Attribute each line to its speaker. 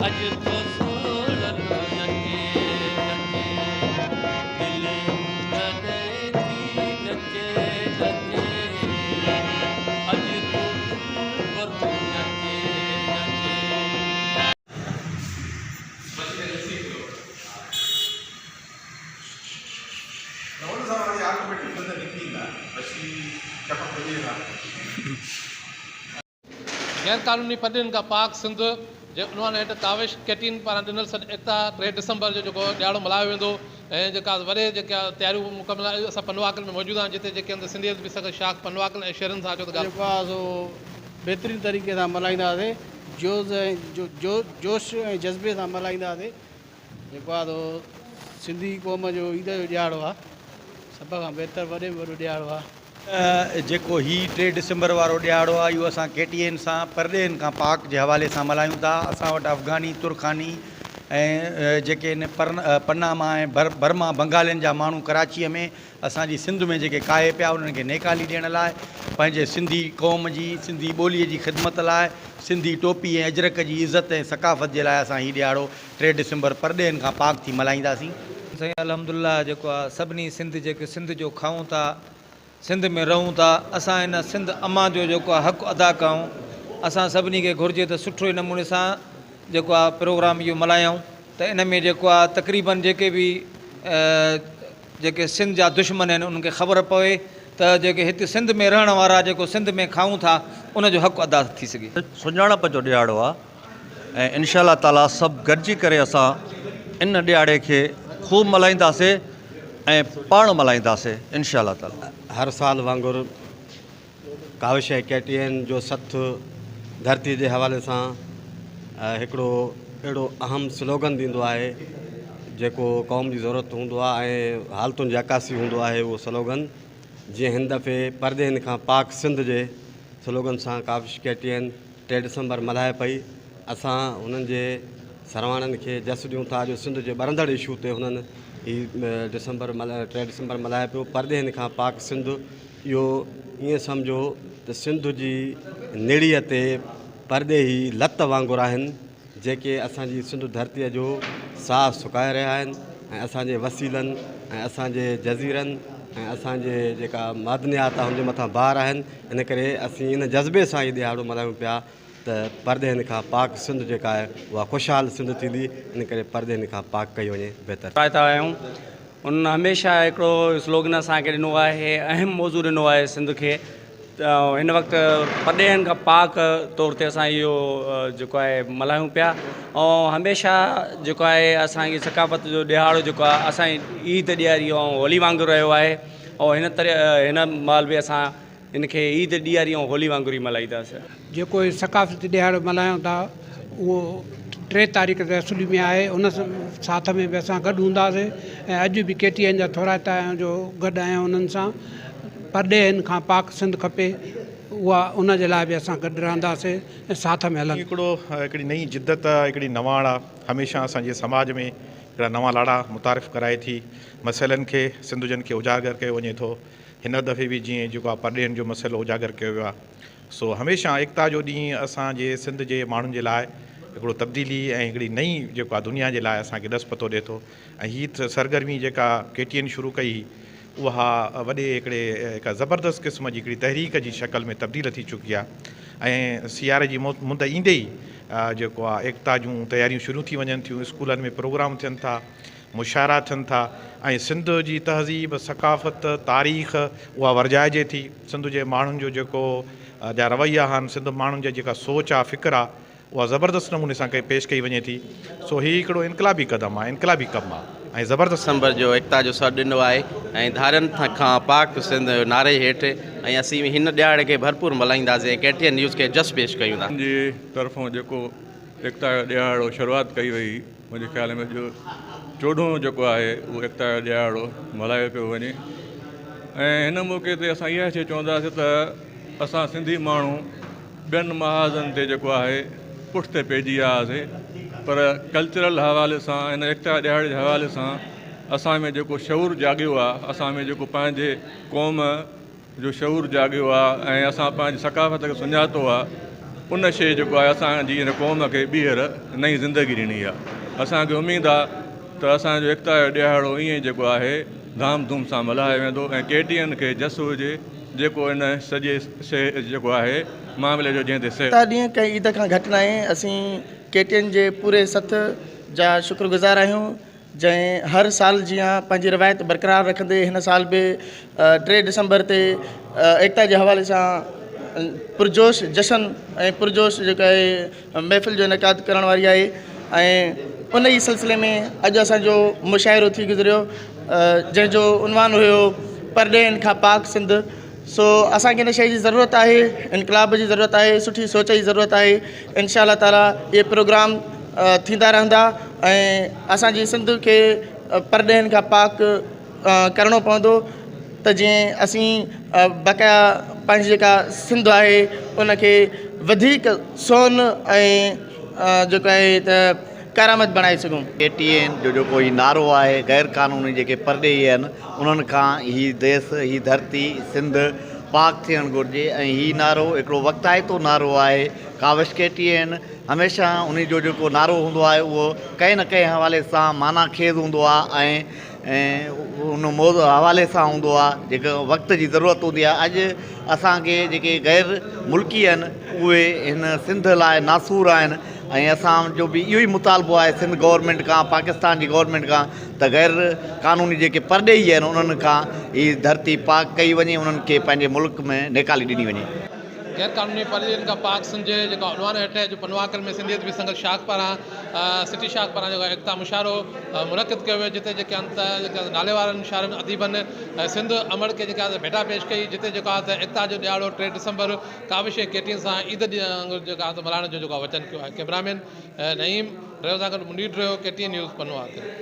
Speaker 1: अज तो सोलन नचे नचे दिल कदे थी नचे नचे अज तो गुरु नचे नचे गैर कानूनी पदनि का पाक सिंध जे उन्हनि हेठि ताविश कैटीन पारां ॾिनल सॾु एकता 3 डिसंबर जो जेको ॾियारो मल्हायो वेंदो ऐं जेका वॾे जेका तयारियूं मुकमल असां पनवाकल में मौजूदु आहियूं जिते जेके अंदरि सिंधियत बि सभु शाख पनवाकल ऐं शहरनि सां अचो त
Speaker 2: जेको आहे सो बहितरीन तरीक़े सां मल्हाईंदासीं जोश ऐं जज़्बे सां मल्हाईंदासीं जेको आहे सो सिंधी क़ौम जो ईद जो ॾियारो आहे सभ खां बहितर वॾे में वॾो ॾियारो आहे
Speaker 3: जेको ही 3 डिसंबर वारो ॾियारो आहे इहो असां KTN सां परॾेहनि खां पाक जे हवाले सां मल्हायूं था। असां वटि अफ़गानी तुर्खानी ऐं जेके इन पनामा ऐं बर्मा बंगालियुनि जा माण्हू कराचीअ में असांजी सिंध में जेके काए पिया उन्हनि खे नेकाली ॾियण लाइ पंहिंजे सिंधी क़ौम जी सिंधी ॿोलीअ जी ख़िदमत लाइ सिंधी टोपी ऐं अजरक जी इज़त ऐं सकाफ़त जे लाइ असां हीउ ॾियारो 3 डिसंबर परॾेहनि खां पाक थी मल्हाईंदासीं।
Speaker 4: साईं अल्हम्दुलिल्लाह जेको आहे सभिनी सिंध जेके सिंध जो खाऊं था सिंध में रहूं था असां इन सिंध अमा जो जेको आहे हक़ु अदा कयूं। असां सभिनी खे घुरिजे त सुठे नमूने सां जेको आहे प्रोग्राम इहो मल्हायूं त इन में जेको आहे तक़रीबन जेके बि जेके सिंध जा दुश्मन आहिनि उन्हनि खे ख़बर पवे त जेके हिते सिंध में रहण वारा जेको सिंध में खाऊं था उनजो हक़ु अदा थी सघे।
Speaker 5: सुञाणप जो ॾियारो आहे ऐं इंशा अल्लाह ताला सभु गॾिजी करे असां इन ॾियारे खे ख़ूब मल्हाईंदासीं ऐं पाण मल्हाईंदासीं इंशा अल्लाह ताला।
Speaker 6: हर साल वांगुरु काविश KTN जो सथ धरती जे हवाले सां हिकिड़ो अहिड़ो अहम स्लोगन ॾींदो आहे जेको क़ौम जी ज़रूरत हूंदो आहे ऐं हालतुनि जी अकासी हूंदो आहे उहो स्लोगन जीअं हिन दफ़े परॾेहनि खां पाक सिंध जे स्लोगन सां काविश KTN 3 डिसंबर मल्हाए पई। असां हुननि जे सरवाणनि खे जस ॾियूं था जो सिंध जे ॿरंदड़ इशू ते हुननि हीउ 3 डिसंबर मल्हाए पियो। परॾेहनि खां पाक सिंध इहो ईअं सम्झो त सिंध जी निड़ीअ ते परॾेही लत वांगुरु आहिनि जेके असांजी सिंध धरतीअ जो साहु सुकाए रहिया आहिनि ऐं असांजे वसीलनि ऐं असांजे जज़ीरनि ऐं असांजे जेका मादनियात आहे हुनजे मथां भार आहिनि। इन करे असीं इन जज़्बे सां ई ॾियारो मल्हायूं पिया त परॾेहनि खां पाक सिंध जेका आहे उहा ख़ुशहाल सिंध थींदी। इन करे परॾेहनि खां पाक कई वञे बहितरु।
Speaker 7: पाईंदा आहियूं उन हमेशह हिकिड़ो स्लोगन असांखे ॾिनो आहे अहम मौज़ू ॾिनो आहे सिंध खे त हिन वक़्तु परॾेहनि खां पाक तौर ते असां इहो जेको आहे मल्हायूं पिया ऐं हमेशह जेको आहे असांजी सकाफ़त जो ॾियारो जेको आहे असांजी ईद ॾियारी ऐं होली वांगुरु रहियो आहे ऐं हिन महिल बि असां इनखे ईद ॾियारी ऐं होली वांगुरु ई मल्हाईंदासीं।
Speaker 8: जेको सकाफ़ती ॾियारो मल्हायूं था उहो 3 तारीख़ ते असुली में आहे उन साथ में बि असां गॾु हूंदासीं ऐं अॼु बि KTN जा थोराइता जो गॾु आहियूं उन्हनि सां। परॾेहनि खां पाक सिंध खपे उहा उन जे लाइ बि असां गॾु रहंदासीं ऐं साथ में हलंदासीं।
Speaker 9: हिकिड़ी नई जिद्दत हिकिड़ी नवाण आहे हमेशह असांजे समाज में हिकिड़ा नवां लाड़ा मुतारिफ़ कराए थी मसइलनि खे सिंधुजनि खे उजागर कयो वञे थो। हिन दफ़े बि जीअं जेको आहे परॾेहनि जो मसइलो उजागर कयो वियो आहे सो हमेशह एकता जो ॾींहुं असांजे सिंध जे माण्हुनि जे लाइ हिकिड़ो तब्दीली ऐं हिकिड़ी नई जेको आहे दुनिया जे लाइ असांखे ॾस पतो ॾिए थो। ऐं हीअ सरगर्मी जेका KTN शुरू कई उहा वॾे हिकिड़े ज़बरदस्त क़िस्म जी हिकिड़ी तहरीक जी शक्ल में तब्दील थी चुकी आहे ऐं सियारे जी मुंद ईंदे ई जेको आहे एकता जूं तयारियूं शुरू थी वञनि थियूं। स्कूलनि में प्रोग्राम थियनि था मुशाइरा थियनि था ऐं सिंध जी तहज़ीब सकाफ़त तारीख़ उहा वरजाइजे थी। सिंध जे माण्हुनि जो जेको जा रवैया आहिनि सिंध माण्हुनि जी जेका सोच आहे फ़िक्र आहे उहा ज़बरदस्त नमूने सां पेश कई वञे थी। सो हीउ हिकिड़ो इनकलाबी क़दम आहे इनकलाबी कमु आहे ऐं ज़बरदस्त
Speaker 10: दिसंबर जो एकता जो सॾु ॾिनो आहे ऐं धारनि खां पाक सिंध नारे हेठि ऐं असीं हिन ॾियारे खे भरपूर मल्हाईंदासीं। KTN न्यूज़ खे जस पेश कयूं था।
Speaker 11: जी तरफ़ों जेको एकता जो ॾियारो शुरूआति कई वई मुंहिंजे ख़्याल में जो 14 जेको आहे उहो एकता जो ॾियारो मल्हायो पियो वञे ऐं हिन मौक़े ते असां इहा शइ चवंदासीं त असां सिंधी माण्हू ॿियनि महाज़नि ते जेको आहे पुठिते पइजी वियासीं पर कल्चरल हवाले सां हिन एकता ॾियारे जे हवाले सां असां में जेको शऊर जाॻियो आहे असां में जेको पंहिंजे क़ौम जो शऊर जाॻियो आहे ऐं असां पंहिंजी सकाफ़त खे सुञातो आहे उन शइ जेको आहे असांजी हिन क़ौम खे ॿीहर नई ज़िंदगी ॾिनी आहे। असांखे उमेदु आहे त असांजो एकता जो ॾियारो ईअं ई जेको आहे धाम धूम सां मल्हायो वेंदो ऐं KTN खे जस हुजे जेको हिन सॼे शइ जेको आहे मामले जो जंहिं ते
Speaker 12: ॾींहं कंहिं ईद खां घटि न आहे। असीं KTN जे पूरे सथ जा शुक्रगुज़ार आहियूं जंहिं हर साल जीअं पंहिंजी रिवायत बरक़रार रखंदे हिन साल बि 3 डिसंबर ते एकता जे हवाले सां पुरजोश जशन ऐं पुरजोश जेका आहे महफ़िल जो इनक़ाद करण वारी आहे ऐं उन ई सिलसिले में अॼु असांजो मुशाइरो थी गुज़रियो जंहिंजो उनवान हुयो परॾेहनि खां पाक सिंध। सो असांखे हिन शइ जी ज़रूरत आहे, इनकलाब जी ज़रूरत आहे, सुठी सोच जी ज़रूरत आहे। इंशाअल्लाह ताला इहे प्रोग्राम थींदा रहंदा ऐं असांजी सिंध खे परॾेहनि खां पाक करिणो पवंदो त जीअं असीं बक़ाया पंहिंजी जेका सिंध आहे उनखे वधीक सोन ऐं जेको आहे त करामत बणाए सघूं।
Speaker 13: KTN जो जेको ही नारो आहे गैर क़ानूनी जेके परॾेही आहिनि उन्हनि खां ही देश ही धरती सिंध पाक थियणु घुरिजे ऐं हीउ नारो हिकिड़ो वक़्ताइतो नारो आहे। काविश KTN हमेशह उन जो जेको नारो हूंदो आहे उहो कंहिं न कंहिं हवाले सां माना खेज़ हूंदो आहे ऐं उन हवाले सां हूंदो आहे जेको वक़्त जी ज़रूरत हूंदी आहे। अॼु असांखे जेके गैर मुल्की आहिनि उहे हिन सिंध लाइ नासूर आहिनि ऐं असांजो बि इहो ई मुतालबो आहे सिंध गवर्नमेंट खां पाकिस्तान जी गवर्नमेंट खां त गैर क़ानूनी जेके परॾेही आहिनि उन्हनि खां हीअ धरती पाक कई वञे, उन्हनि खे पंहिंजे मुल्क में निकाली ॾिनी वञे।
Speaker 1: गैर कानूनी परॾेहनि खां पाक सिंध जेका उनवान हेठि जो पनवाकर में सिंधियत बि संघर्ष शाख पारां सिटी शाख पारां जेको एकता मुशाइरो मुनक़िद कयो वियो जिते जेके अंत जेका नाले वारनि शाइरनि अदीबनि सिंध अमर खे जेका भेटा पेश कई जिते जेको आहे त एकता जो ॾियारो 3 डिसंबर काविश KTN सां ईद जेका मल्हाइण जो जेको वचन कयो आहे। कैमरामैन नईम रहियो सां गॾु मुनीर रहियो KTN न्यूज़ पनवाकर।